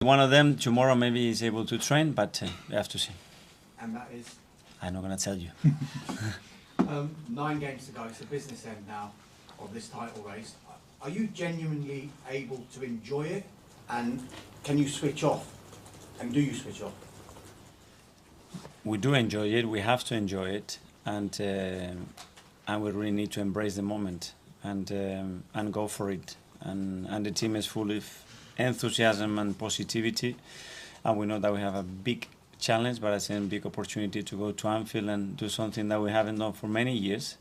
One of them tomorrow maybe is able to train, but we have to see. And that is? I'm not going to tell you. 9 games to go, it's the business end now of this title race. Are you genuinely able to enjoy it? And can you switch off? And do you switch off? We do enjoy it, we have to enjoy it, and we really need to embrace the moment and go for it. And the team is full of enthusiasm and positivity, and we know that we have a big challenge, but I think a big opportunity to go to Anfield and do something that we haven't done for many years,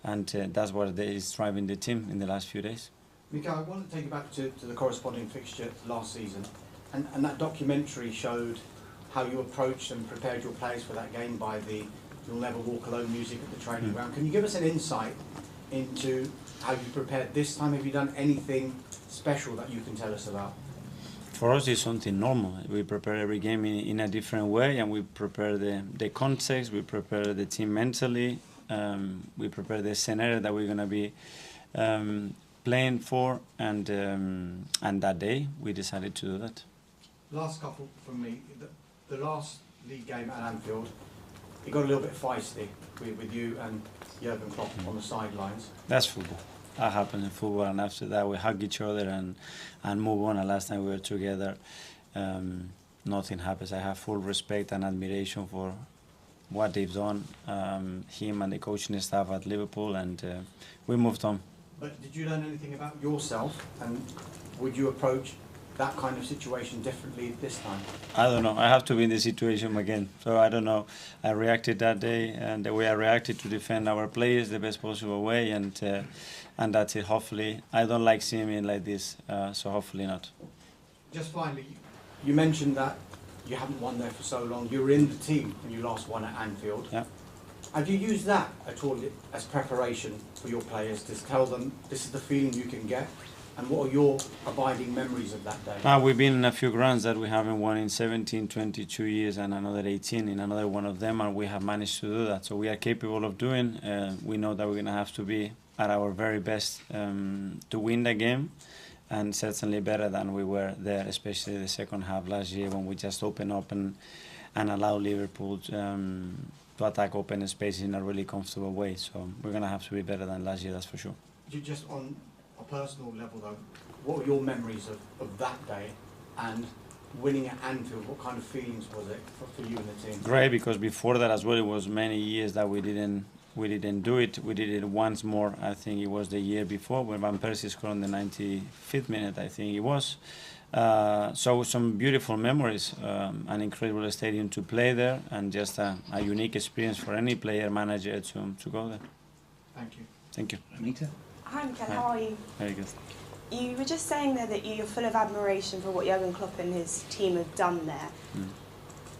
and that's what is driving the team in the last few days. Mikel, I want to take you back to the corresponding fixture last season, and that documentary showed how you approached and prepared your players for that game by the You'll Never Walk Alone music at the training ground. Can you give us an insight into how you prepared this time? Have you done anything special that you can tell us about? For us, it's something normal. We prepare every game in a different way, and we prepare the context, we prepare the team mentally, we prepare the scenario that we're going to be playing for, and that day we decided to do that. Last couple from me. The last league game at Anfield, it got a little bit feisty with you and Jurgen Klopp on the sidelines. That's football. That happens in football, and after that we hug each other and move on. And last time we were together, nothing happens. I have full respect and admiration for what they've done, him and the coaching staff at Liverpool, and we moved on. But did you learn anything about yourself, and would you approach that kind of situation differently this time? I don't know. I have to be in the situation again, so I don't know. I reacted that day, and the way I reacted to defend our players the best possible way, and that's it. Hopefully, I don't like seeing me like this, so hopefully not. Just finally, you mentioned that you haven't won there for so long. You were in the team when you last won at Anfield. Yeah. Have you used that at all as preparation for your players to tell them this is the feeling you can get? And what are your abiding memories of that day? We've been in a few grounds that we haven't won in 17, 22 years, and another 18 in another one of them, and we have managed to do that. So we are capable of doing. We know that we're going to have to be at our very best to win the game, and certainly better than we were there, especially the second half last year when we just opened up and allowed Liverpool to attack open space in a really comfortable way. So we're going to have to be better than last year, that's for sure. Just on a personal level though, what were your memories of that day and winning at Anfield? What kind of feelings was it for you and the team? Great, because before that as well, it was many years that we didn't do it. We did it once more. I think it was the year before when Van Persie scored on the 95th minute, I think it was. So some beautiful memories, an incredible stadium to play there, and just a unique experience for any player, manager to go there. Thank you. Thank you. Anita? Hi Mikel, how are you? Very good. You were just saying there that you're full of admiration for what Jurgen Klopp and his team have done there.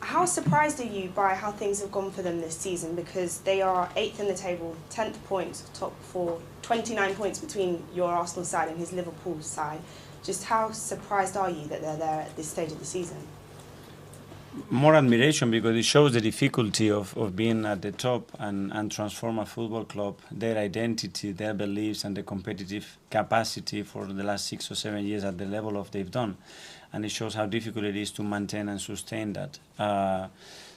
How surprised are you by how things have gone for them this season? Because they are 8th in the table, 10th points, top 4, 29 points between your Arsenal side and his Liverpool side. Just how surprised are you that they're there at this stage of the season? More admiration, because it shows the difficulty of being at the top and transform a football club, their identity, their beliefs, and the competitive capacity for the last 6 or 7 years at the level of they've done. And it shows how difficult it is to maintain and sustain that.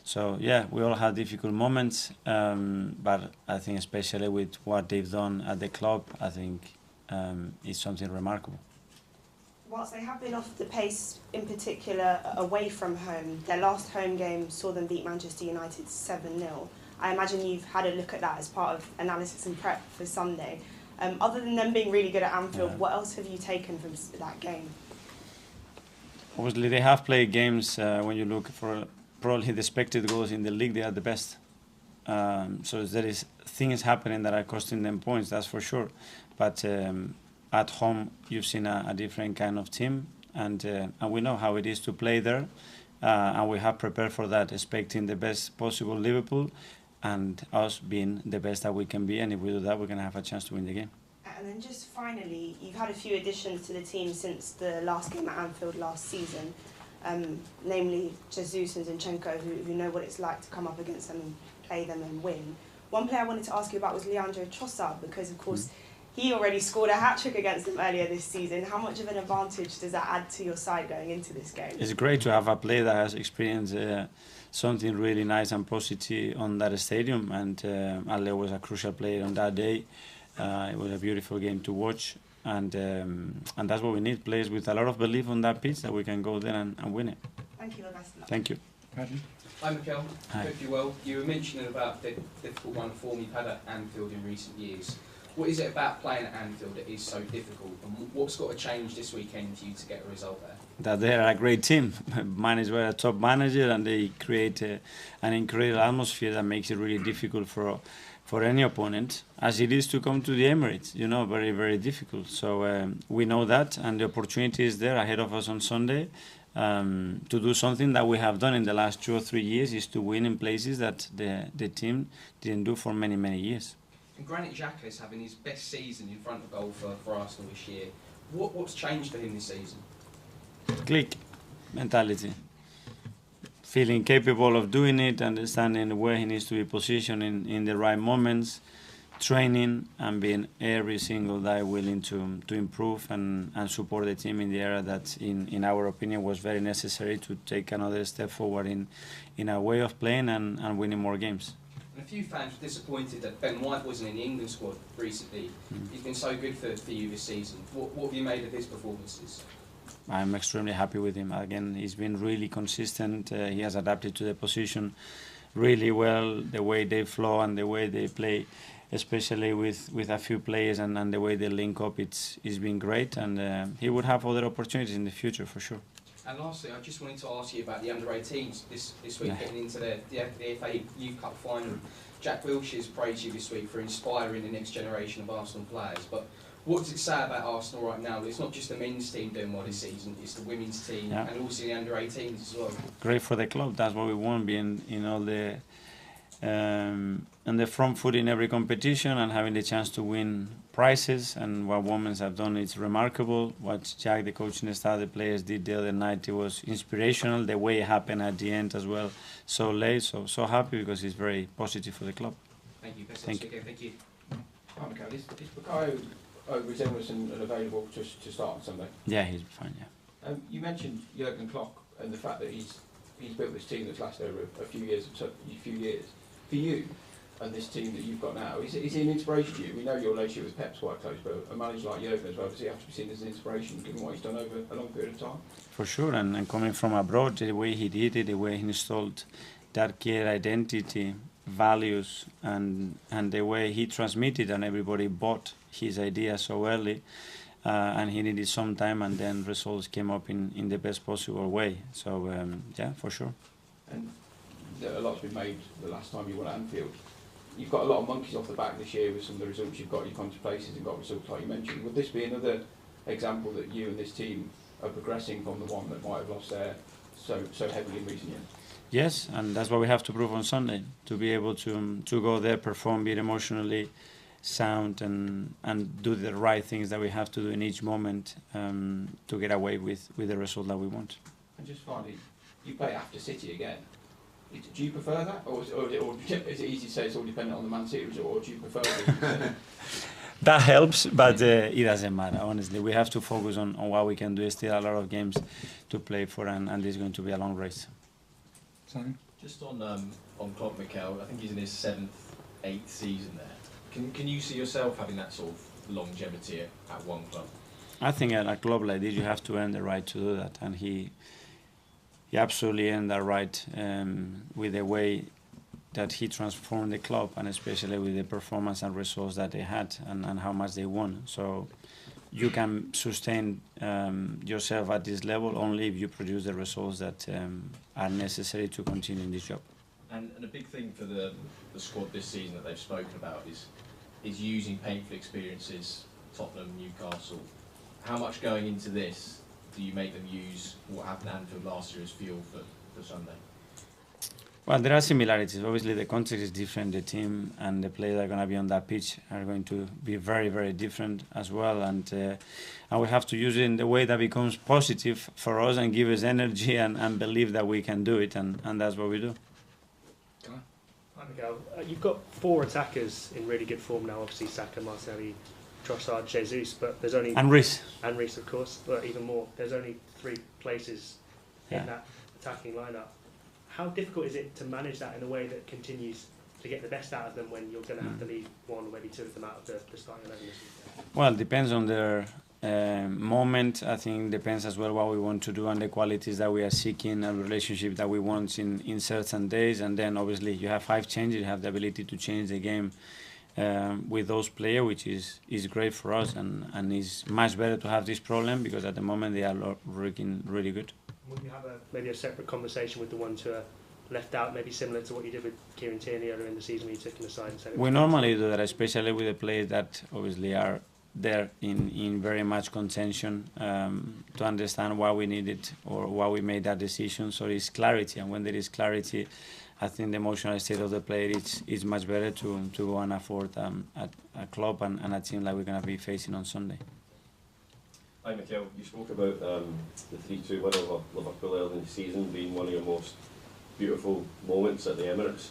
So yeah, we all had difficult moments, but I think especially with what they've done at the club, I think it's something remarkable. Whilst they have been off the pace, in particular away from home, their last home game saw them beat Manchester United 7-0. I imagine you've had a look at that as part of analysis and prep for Sunday. Other than them being really good at Anfield, what else have you taken from that game? Obviously, they have played games, when you look for probably the expected goals in the league, they are the best. So there is things happening that are costing them points, that's for sure. But at home, you've seen a different kind of team, and we know how it is to play there, and we have prepared for that, expecting the best possible Liverpool, and us being the best that we can be, and if we do that, we're going to have a chance to win the game. And then just finally, you've had a few additions to the team since the last game at Anfield last season, namely Jesus and Zinchenko, who know what it's like to come up against them and play them and win. One player I wanted to ask you about was Leandro Trossard, because of course he already scored a hat-trick against them earlier this season. How much of an advantage does that add to your side going into this game? It's great to have a player that has experienced something really nice and positive on that stadium, and Ale was a crucial player on that day. It was a beautiful game to watch, and that's what we need, players with a lot of belief on that pitch that we can go there and win it. Thank you, and best of luck. Thank you. Hi Mikel, Hi. hope you're well. You were mentioning about the difficult run of form you've had at Anfield in recent years. What is it about playing at Anfield that is so difficult, and what's got to change this weekend for you to get a result there? That they're a great team, managed by a top manager, and they create an incredible atmosphere that makes it really difficult for any opponent, as it is to come to the Emirates. You know, very, very difficult. So we know that, and the opportunity is there ahead of us on Sunday. To do something that we have done in the last 2 or 3 years, is to win in places that the team didn't do for many, many years. And Granit Xhaka is having his best season in front of goal for Arsenal this year. What's changed for him this season? Click mentality. Feeling capable of doing it, understanding where he needs to be positioned in the right moments, training, and being every single day willing to improve and support the team in the area that, in our opinion, was very necessary to take another step forward in our way of playing and winning more games. And a few fans were disappointed that Ben White wasn't in the England squad recently. He's been so good for you this season. What have you made of his performances? I'm extremely happy with him. Again, he's been really consistent. He has adapted to the position really well, the way they flow and the way they play, especially with a few players and the way they link up. It's been great, and he would have other opportunities in the future for sure. And lastly, I just wanted to ask you about the under-18s this week, getting into the FA Youth Cup final. Jack Wilshere's praised you this week for inspiring the next generation of Arsenal players, but what does it say about Arsenal right now? It's not just the men's team doing well this season, it's the women's team and also the under-18s as well. Great for the club. That's what we want, being on the front foot in every competition and having the chance to win prizes. And what women have done is remarkable. What Jack, the coaching staff, the players did the other night, it was inspirational. The way it happened at the end as well, so late, so happy, because it's very positive for the club. Thank you. Thank you. Thank you. Hi Mikel, is Bukayo over his illness and available to start on Sunday? Yeah, he's fine, yeah. You mentioned Jurgen Klopp and the fact that he's built this team that's lasted over a few years. For you and this team that you've got now, is he an inspiration to you? We know your relationship with Pep's quite close, but a manager like Jurgen as well, does he have to be seen as an inspiration given what he's done over a long period of time? For sure, and coming from abroad, the way he did it, the way he installed that clear identity, values, and the way he transmitted and everybody bought his idea so early, and he needed some time, and then results came up in the best possible way. So yeah, for sure. And a lot's been made the last time you won at Anfield. You've got a lot of monkeys off the back this year with some of the results you've got. You've gone to places and got results like you mentioned. Would this be another example that you and this team are progressing from the one that might have lost there so heavily in recent years? Yes, and that's what we have to prove on Sunday, to be able to go there, perform, be emotionally sound, and do the right things that we have to do in each moment to get away with the result that we want. And just finally, you play after City again. Do you prefer that, or is it easy to say it's all dependent on the Man City result, or do you prefer it? That helps, but it doesn't matter, honestly. We have to focus on what we can do. There's still a lot of games to play for, and it's going to be a long race. Simon? Just on Klopp, Mikel, I think he's in his 7th, 8th season there. Can you see yourself having that sort of longevity at one club? I think at a club like this, you have to earn the right to do that, and he absolutely earned that right with the way that he transformed the club, and especially with the performance and results that they had and how much they won. So you can sustain yourself at this level only if you produce the results that are necessary to continue in this job. And a big thing for the squad this season that they've spoken about is using painful experiences, Tottenham, Newcastle. How much going into this do you make them use what happened at Anfield last year as fuel for Sunday? Well, there are similarities. Obviously, the context is different. The team and the players that are going to be on that pitch are going to be very, very different as well. And we have to use it in the way that becomes positive for us and give us energy and believe that we can do it. And that's what we do. Hi, Mikel. You've got 4 attackers in really good form now. Obviously, Saka, Martinelli, Trossard, Jesus, but there's only And Reece. and Reece, of course, but even more. There's only 3 places in Yeah. that attacking lineup. How difficult is it to manage that in a way that continues to get the best out of them when you're going to have to leave 1 or maybe 2 of them out of the starting 11 this weekend? Well, it depends on their moment. I think it depends as well what we want to do and the qualities that we are seeking, a relationship that we want in certain days. And then obviously you have 5 changes, you have the ability to change the game with those players, which is great for us, and is much better to have this problem because at the moment they are working really good. Would you have maybe a separate conversation with the ones who are left out, maybe similar to what you did with Kieran Tierney earlier in the season when you took him aside and said... We normally do that, especially with the players that obviously are there in very much contention, to understand why we need it or why we made that decision. So it's clarity, and when there is clarity, I think the emotional state of the player is much better to go and afford a club and a team like we're going to be facing on Sunday. Hi Mikel, you spoke about the 3-2 win over Liverpool early in the season being one of your most beautiful moments at the Emirates.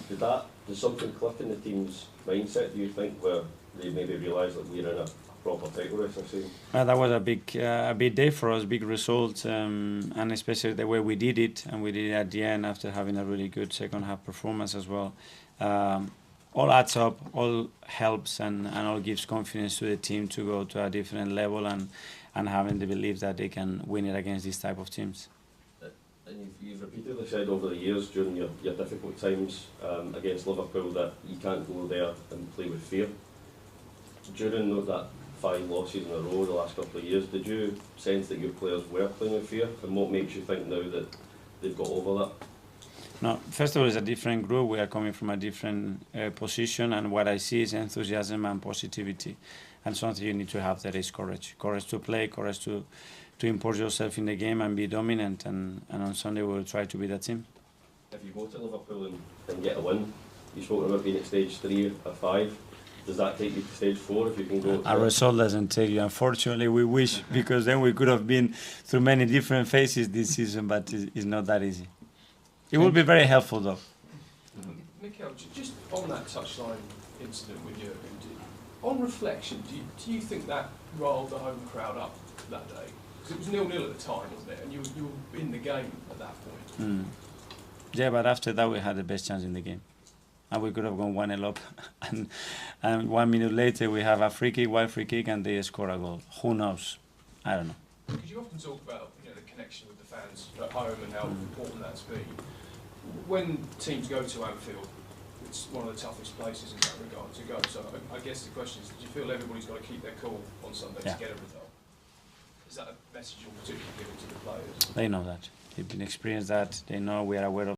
Did something click in the team's mindset, do you think, where they maybe realised that we're in a proper title race this season? That was a big day for us, big result, and especially the way we did it, and we did it at the end after having a really good second half performance as well. All adds up, all helps, and all gives confidence to the team to go to a different level and having the belief that they can win it against these type of teams. And you've repeatedly said over the years during your difficult times against Liverpool that you can't go there and play with fear. During that 5 losses in a row the last couple of years, did you sense that your players were playing with fear? And what makes you think now that they've got over that? No, first of all, it's a different group. We are coming from a different position, and what I see is enthusiasm and positivity. And something you need to have that is courage. Courage to play, courage to impose yourself in the game and be dominant. And on Sunday we'll try to be that team. If you go to Liverpool and get a win, you spoke about being at stage 3 or 5. Does that take you to stage 4 if you can go? Our result doesn't take you. Unfortunately, we wish, because then we could have been through many different phases this season, but it's not that easy. It will be very helpful though. Mikel, just on that touchline incident with Jurgen, on reflection, do you think that riled the home crowd up that day? Because it was 0-0 at the time, wasn't it? And you were in the game at that point. Yeah, but after that we had the best chance in the game. And we could have gone 1-0 up, and 1 minute later we have a wild free kick, and they score a goal. Who knows? I don't know. Because you often talk about the connection with the fans at home and how important that's been. When teams go to Anfield, it's one of the toughest places in that regard to go. So I guess the question is, do you feel everybody's got to keep their cool on Sunday to get a result? Is that a message you're particularly giving to the players? They know that. They've been experienced that. They know we are aware of